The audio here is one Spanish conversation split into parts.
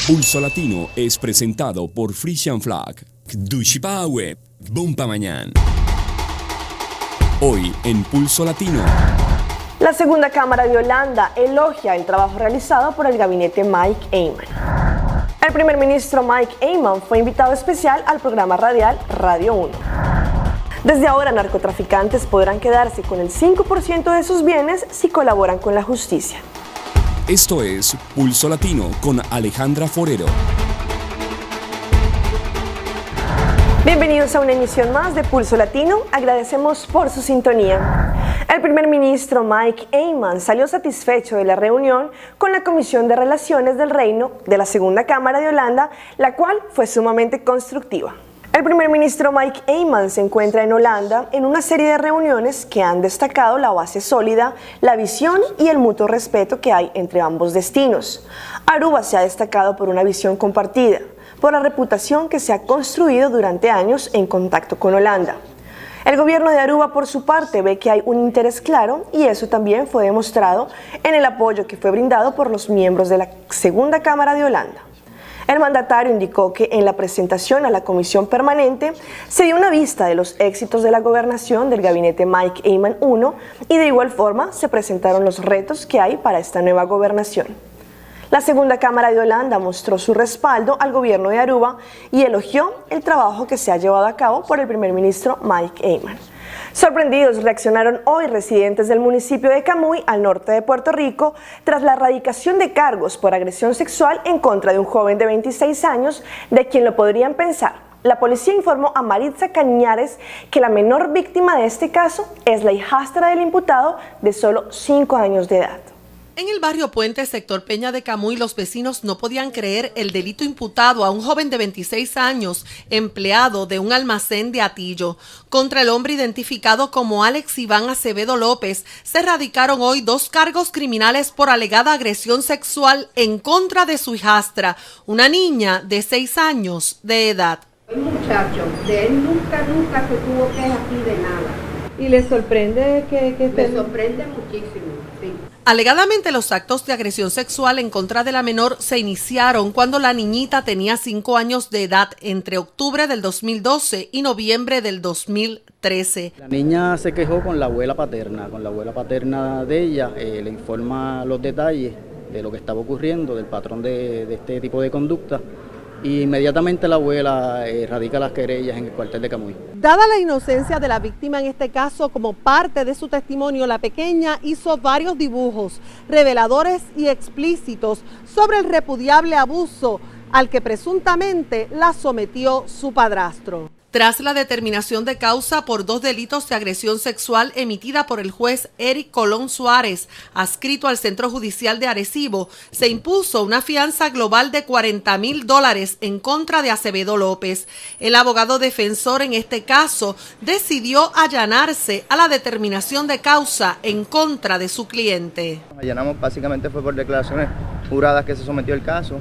Pulso Latino es presentado por Frisian Flag. Dushipawe, Bompa Mañana. Hoy en Pulso Latino. La segunda Cámara de Holanda elogia el trabajo realizado por el gabinete Mike Eyman. El primer ministro Mike Eyman fue invitado especial al programa radial Radio 1. Desde ahora, narcotraficantes podrán quedarse con el 5% de sus bienes si colaboran con la justicia. Esto es Pulso Latino con Alejandra Forero. Bienvenidos a una emisión más de Pulso Latino. Agradecemos por su sintonía. El primer ministro Mike Eyman salió satisfecho de la reunión con la Comisión de Relaciones del Reino de la Segunda Cámara de Holanda, la cual fue sumamente constructiva. El primer ministro Mike Eyman se encuentra en Holanda en una serie de reuniones que han destacado la base sólida, la visión y el mutuo respeto que hay entre ambos destinos. Aruba se ha destacado por una visión compartida, por la reputación que se ha construido durante años en contacto con Holanda. El gobierno de Aruba, por su parte, ve que hay un interés claro y eso también fue demostrado en el apoyo que fue brindado por los miembros de la Segunda Cámara de Holanda. El mandatario indicó que en la presentación a la Comisión Permanente se dio una vista de los éxitos de la gobernación del gabinete Mike Eyman I y de igual forma se presentaron los retos que hay para esta nueva gobernación. La Segunda Cámara de Holanda mostró su respaldo al gobierno de Aruba y elogió el trabajo que se ha llevado a cabo por el primer ministro Mike Eyman. Sorprendidos reaccionaron hoy residentes del municipio de Camuy, al norte de Puerto Rico, tras la erradicación de cargos por agresión sexual en contra de un joven de 26 años, de quien lo podrían pensar. La policía informó a Maritza Cañares que la menor víctima de este caso es la hijastra del imputado de solo 5 años de edad. En el barrio Puente, sector Peña de Camuy, los vecinos no podían creer el delito imputado a un joven de 26 años, empleado de un almacén de Atillo. Contra el hombre identificado como Alex Iván Acevedo López, se radicaron hoy 2 cargos criminales por alegada agresión sexual en contra de su hijastra, una niña de 6 años de edad. El muchacho, de él nunca se tuvo quejas aquí de nada. ¿Y le sorprende Me sorprende muchísimo, sí. Alegadamente, los actos de agresión sexual en contra de la menor se iniciaron cuando la niñita tenía 5 años de edad, entre octubre del 2012 y noviembre del 2013. La niña se quejó con la abuela paterna de ella, le informa los detalles de lo que estaba ocurriendo, del patrón de este tipo de conducta. Y inmediatamente la abuela radica las querellas en el cuartel de Camuy. Dada la inocencia de la víctima en este caso, como parte de su testimonio, la pequeña hizo varios dibujos reveladores y explícitos sobre el repudiable abuso al que presuntamente la sometió su padrastro. Tras la determinación de causa por 2 delitos de agresión sexual emitida por el juez Eric Colón Suárez, adscrito al Centro Judicial de Arecibo, se impuso una fianza global de $40,000 en contra de Acevedo López. El abogado defensor en este caso decidió allanarse a la determinación de causa en contra de su cliente. Allanamos básicamente fue por declaraciones juradas que se sometió el caso.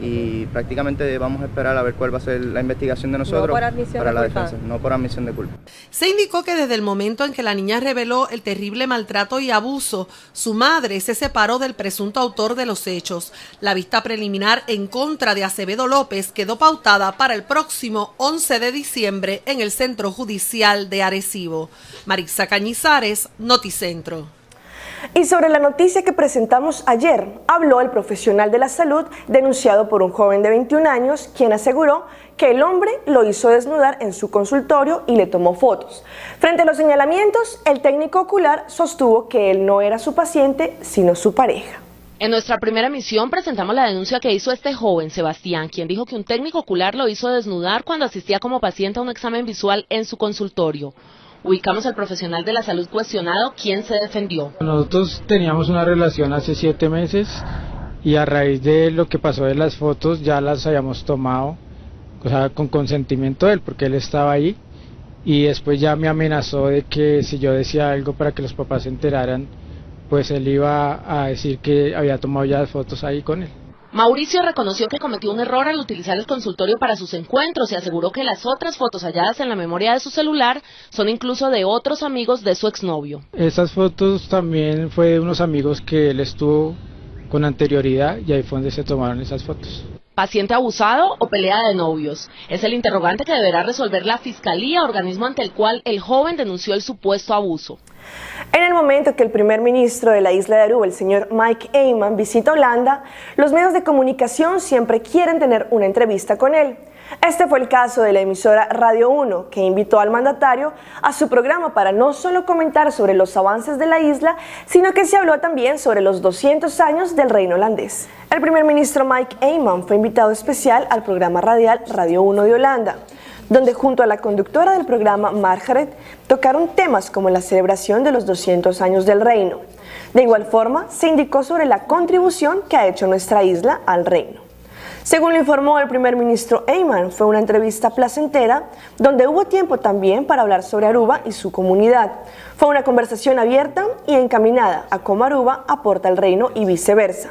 Y prácticamente vamos a esperar a ver cuál va a ser la investigación de nosotros para la defensa, no por admisión de culpa. Se indicó que desde el momento en que la niña reveló el terrible maltrato y abuso, su madre se separó del presunto autor de los hechos. La vista preliminar en contra de Acevedo López quedó pautada para el próximo 11 de diciembre en el Centro Judicial de Arecibo. Maritza Cañizares, Noticentro. Y sobre la noticia que presentamos ayer, habló el profesional de la salud denunciado por un joven de 21 años, quien aseguró que el hombre lo hizo desnudar en su consultorio y le tomó fotos. Frente a los señalamientos, el técnico ocular sostuvo que él no era su paciente, sino su pareja. En nuestra primera emisión presentamos la denuncia que hizo este joven, Sebastián, quien dijo que un técnico ocular lo hizo desnudar cuando asistía como paciente a un examen visual en su consultorio. Ubicamos al profesional de la salud cuestionado, quien se defendió. Nosotros teníamos una relación hace 7 meses y a raíz de lo que pasó de las fotos ya las habíamos tomado, o sea, con consentimiento de él, porque él estaba ahí, y después ya me amenazó de que si yo decía algo para que los papás se enteraran, pues él iba a decir que había tomado ya las fotos ahí con él. Mauricio reconoció que cometió un error al utilizar el consultorio para sus encuentros y aseguró que las otras fotos halladas en la memoria de su celular son incluso de otros amigos de su exnovio. Esas fotos también fue de unos amigos que él estuvo con anterioridad y ahí fue donde se tomaron esas fotos. ¿Paciente abusado o pelea de novios? Es el interrogante que deberá resolver la Fiscalía, organismo ante el cual el joven denunció el supuesto abuso. En el momento que el primer ministro de la isla de Aruba, el señor Mike Eyman, visita Holanda, los medios de comunicación siempre quieren tener una entrevista con él. Este fue el caso de la emisora Radio 1, que invitó al mandatario a su programa para no solo comentar sobre los avances de la isla, sino que se habló también sobre los 200 años del reino holandés. El primer ministro Mike Eyman fue invitado especial al programa radial Radio 1 de Holanda, donde junto a la conductora del programa, Margaret, tocaron temas como la celebración de los 200 años del reino. De igual forma, se indicó sobre la contribución que ha hecho nuestra isla al reino. Según lo informó el primer ministro Eyman, fue una entrevista placentera donde hubo tiempo también para hablar sobre Aruba y su comunidad. Fue una conversación abierta y encaminada a cómo Aruba aporta al reino y viceversa.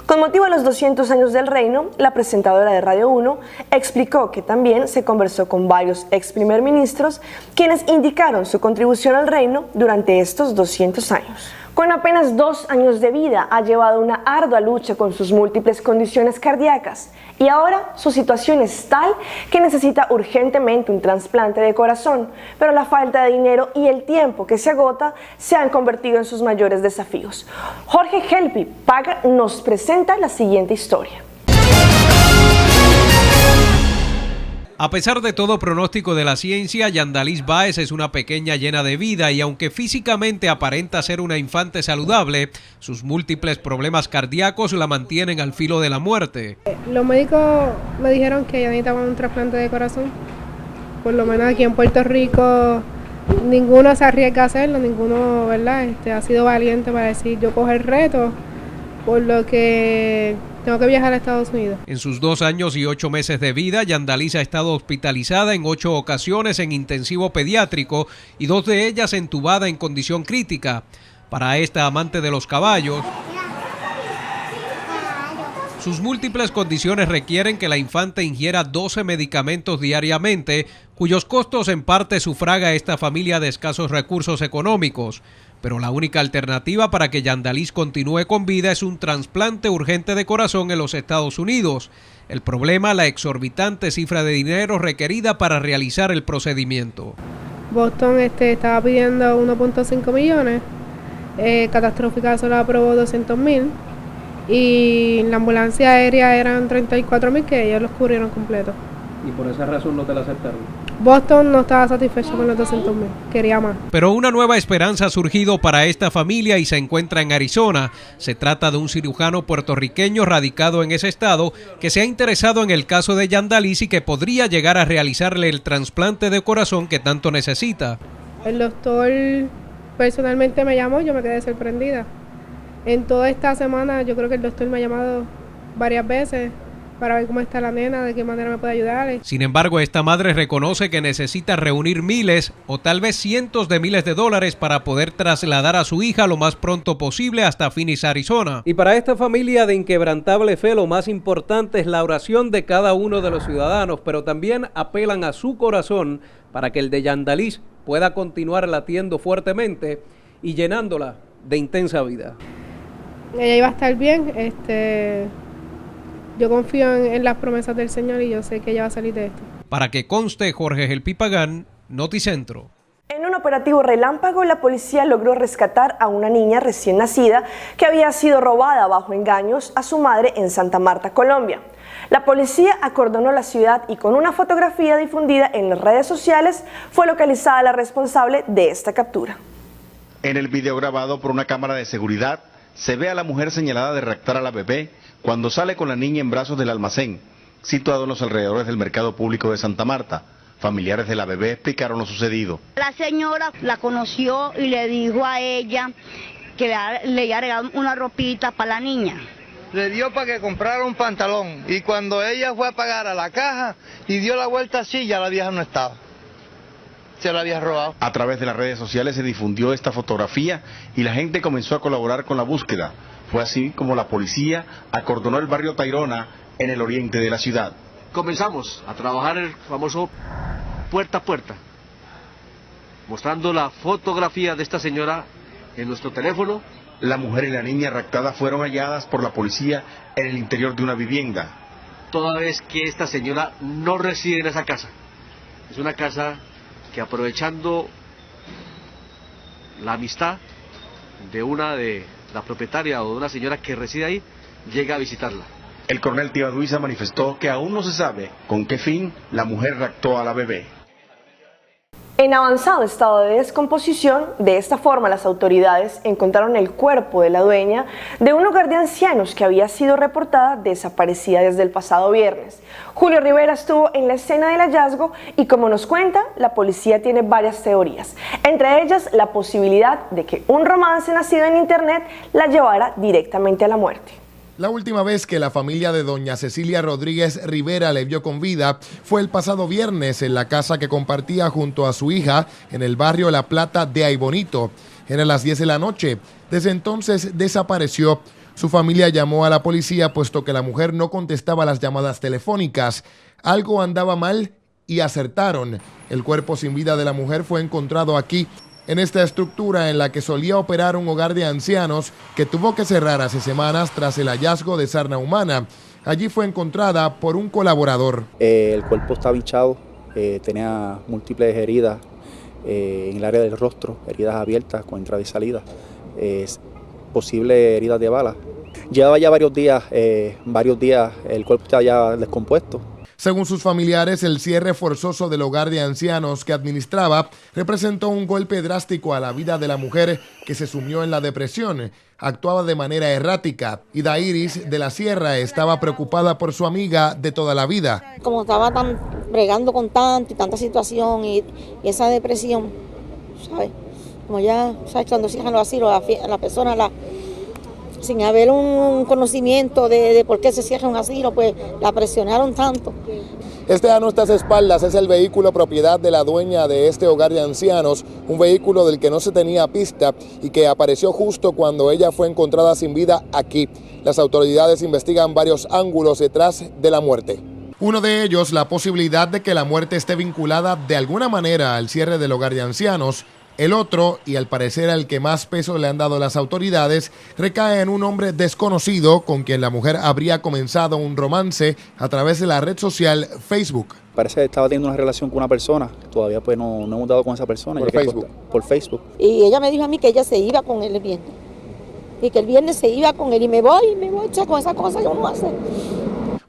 Con motivo de los 200 años del reino, la presentadora de Radio 1 explicó que también se conversó con varios ex primer ministros quienes indicaron su contribución al reino durante estos 200 años. Con apenas 2 años de vida ha llevado una ardua lucha con sus múltiples condiciones cardíacas y ahora su situación es tal que necesita urgentemente un trasplante de corazón, pero la falta de dinero y el tiempo que se agota se han convertido en sus mayores desafíos. Jorge Helpi Paga nos presenta la siguiente historia. A pesar de todo pronóstico de la ciencia, Yandalis Báez es una pequeña llena de vida y aunque físicamente aparenta ser una infante saludable, sus múltiples problemas cardíacos la mantienen al filo de la muerte. Los médicos me dijeron que ella necesitaba un trasplante de corazón. Por lo menos aquí en Puerto Rico ninguno se arriesga a hacerlo, ninguno, ¿verdad? Ha sido valiente para decir yo cojo el reto, por lo que tengo que viajar a Estados Unidos. En sus 2 años y 8 meses de vida, Yandalis ha estado hospitalizada en 8 ocasiones en intensivo pediátrico y 2 de ellas entubada en condición crítica. Para esta amante de los caballos, sus múltiples condiciones requieren que la infante ingiera 12 medicamentos diariamente, cuyos costos en parte sufraga esta familia de escasos recursos económicos. Pero la única alternativa para que Yandalis continúe con vida es un trasplante urgente de corazón en los Estados Unidos. El problema, la exorbitante cifra de dinero requerida para realizar el procedimiento. Boston estaba pidiendo 1.5 millones, Catastrófica solo aprobó 200,000 y la ambulancia aérea eran 34,000 que ellos los cubrieron completo. ¿Y por esa razón no te la aceptaron? Boston no estaba satisfecho con los 200,000, quería más. Pero una nueva esperanza ha surgido para esta familia y se encuentra en Arizona. Se trata de un cirujano puertorriqueño radicado en ese estado que se ha interesado en el caso de Yandalis y que podría llegar a realizarle el trasplante de corazón que tanto necesita. El doctor personalmente me llamó, yo me quedé sorprendida. En toda esta semana yo creo que el doctor me ha llamado varias veces para ver cómo está la nena, de qué manera me puede ayudar. Sin embargo, esta madre reconoce que necesita reunir miles o tal vez cientos de miles de dólares para poder trasladar a su hija lo más pronto posible hasta Phoenix, Arizona. Y para esta familia de inquebrantable fe, lo más importante es la oración de cada uno de los ciudadanos, pero también apelan a su corazón para que el de Yandalis pueda continuar latiendo fuertemente y llenándola de intensa vida. Ella iba a estar bien, yo confío en las promesas del Señor y yo sé que ella va a salir de esto. Para que conste, Jorge Helpi Pagán, Noticentro. En un operativo relámpago, la policía logró rescatar a una niña recién nacida que había sido robada bajo engaños a su madre en Santa Marta, Colombia. La policía acordonó la ciudad y con una fotografía difundida en las redes sociales fue localizada la responsable de esta captura. En el video grabado por una cámara de seguridad, se ve a la mujer señalada de raptar a la bebé cuando sale con la niña en brazos del almacén, situado en los alrededores del mercado público de Santa Marta. Familiares de la bebé explicaron lo sucedido. La señora la conoció y le dijo a ella que le había regalado una ropita para la niña. Le dio para que comprara un pantalón y cuando ella fue a pagar a la caja y dio la vuelta así, ya la vieja no estaba. Se la había robado. A través de las redes sociales se difundió esta fotografía y la gente comenzó a colaborar con la búsqueda. Fue así como la policía acordonó el barrio Tayrona en el oriente de la ciudad. Comenzamos a trabajar el famoso puerta a puerta, mostrando la fotografía de esta señora en nuestro teléfono. La mujer y la niña raptada fueron halladas por la policía en el interior de una vivienda. toda vez que esta señora no reside en esa casa. Es una casa que, aprovechando la amistad de una de la propietaria o de una señora que reside ahí, llega a visitarla. El coronel Tibaduiza manifestó que aún no se sabe con qué fin la mujer raptó a la bebé. En avanzado estado de descomposición, de esta forma las autoridades encontraron el cuerpo de la dueña de un hogar de ancianos que había sido reportada desaparecida desde el pasado viernes. Julio Rivera estuvo en la escena del hallazgo y, como nos cuenta, la policía tiene varias teorías, entre ellas la posibilidad de que un romance nacido en internet la llevara directamente a la muerte. La última vez que la familia de doña Cecilia Rodríguez Rivera le vio con vida fue el pasado viernes en la casa que compartía junto a su hija en el barrio La Plata de Aybonito. Eran las 10 de la noche. Desde entonces desapareció. Su familia llamó a la policía puesto que la mujer no contestaba las llamadas telefónicas. Algo andaba mal y acertaron. El cuerpo sin vida de la mujer fue encontrado aquí, en esta estructura en la que solía operar un hogar de ancianos que tuvo que cerrar hace semanas tras el hallazgo de sarna humana. Allí fue encontrada por un colaborador. El cuerpo estaba hinchado, tenía múltiples heridas en el área del rostro, heridas abiertas con entrada y salida, posibles heridas de bala. Llevaba ya varios días el cuerpo estaba ya descompuesto. Según sus familiares, el cierre forzoso del hogar de ancianos que administraba representó un golpe drástico a la vida de la mujer, que se sumió en la depresión. Actuaba de manera errática y Dairis de la Sierra estaba preocupada por su amiga de toda la vida. Como estaba bregando con tanta situación y esa depresión, ¿sabes? Como ya, ¿sabes? Cuando cierran los asilos, la persona sin haber un conocimiento de por qué se cierra un asilo, pues la presionaron tanto. Este a nuestras espaldas es el vehículo propiedad de la dueña de este hogar de ancianos, un vehículo del que no se tenía pista y que apareció justo cuando ella fue encontrada sin vida aquí. Las autoridades investigan varios ángulos detrás de la muerte. Uno de ellos, la posibilidad de que la muerte esté vinculada de alguna manera al cierre del hogar de ancianos. El otro, y al parecer al que más peso le han dado las autoridades, recae en un hombre desconocido con quien la mujer habría comenzado un romance a través de la red social Facebook. Parece que estaba teniendo una relación con una persona, todavía pues no hemos dado con esa persona. ¿Por Facebook? Por Facebook. Y ella me dijo a mí que ella se iba con él el viernes, y que el viernes se iba con él, y me voy, con esa cosa que uno hace.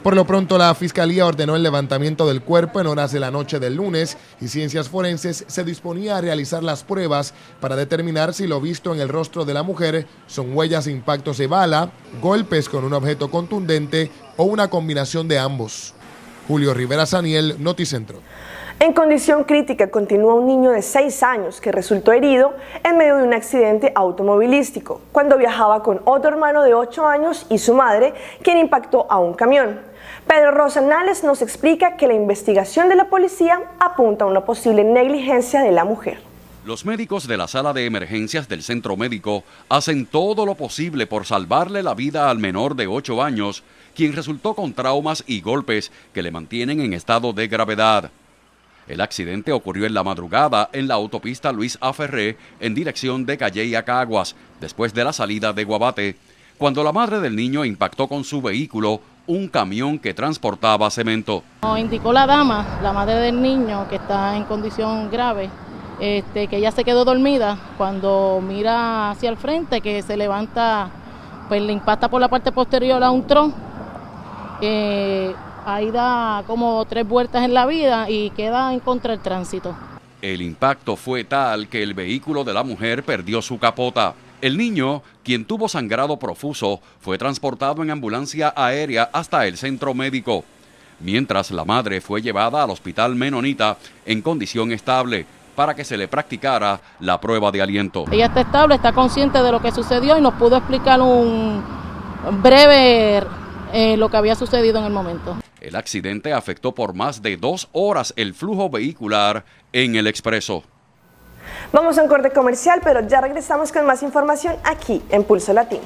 Por lo pronto, la Fiscalía ordenó el levantamiento del cuerpo en horas de la noche del lunes y Ciencias Forenses se disponía a realizar las pruebas para determinar si lo visto en el rostro de la mujer son huellas de impactos de bala, golpes con un objeto contundente o una combinación de ambos. Julio Rivera Saniel, Noticentro. En condición crítica continúa un niño de 6 años que resultó herido en medio de un accidente automovilístico cuando viajaba con otro hermano de 8 años y su madre, quien impactó a un camión. Pedro Rosanales nos explica que la investigación de la policía apunta a una posible negligencia de la mujer. Los médicos de la sala de emergencias del centro médico hacen todo lo posible por salvarle la vida al menor de 8 años, quien resultó con traumas y golpes que le mantienen en estado de gravedad. El accidente ocurrió en la madrugada en la autopista Luis A. Ferré en dirección de Calley a Caguas, después de la salida de Guabate, cuando la madre del niño impactó con su vehículo un camión que transportaba cemento. Nos indicó la dama, la madre del niño, que está en condición grave, que ella se quedó dormida cuando mira hacia el frente, que se levanta, pues le impacta por la parte posterior a un tron. Ahí da como 3 vueltas en la vía y queda en contra del tránsito. El impacto fue tal que el vehículo de la mujer perdió su capota. El niño, quien tuvo sangrado profuso, fue transportado en ambulancia aérea hasta el centro médico, mientras la madre fue llevada al hospital Menonita en condición estable para que se le practicara la prueba de aliento. Ella está estable, está consciente de lo que sucedió y nos pudo explicar un breve lo que había sucedido en el momento. El accidente afectó por más de 2 horas el flujo vehicular en el expreso. Vamos a un corte comercial, pero ya regresamos con más información aquí en Pulso Latino.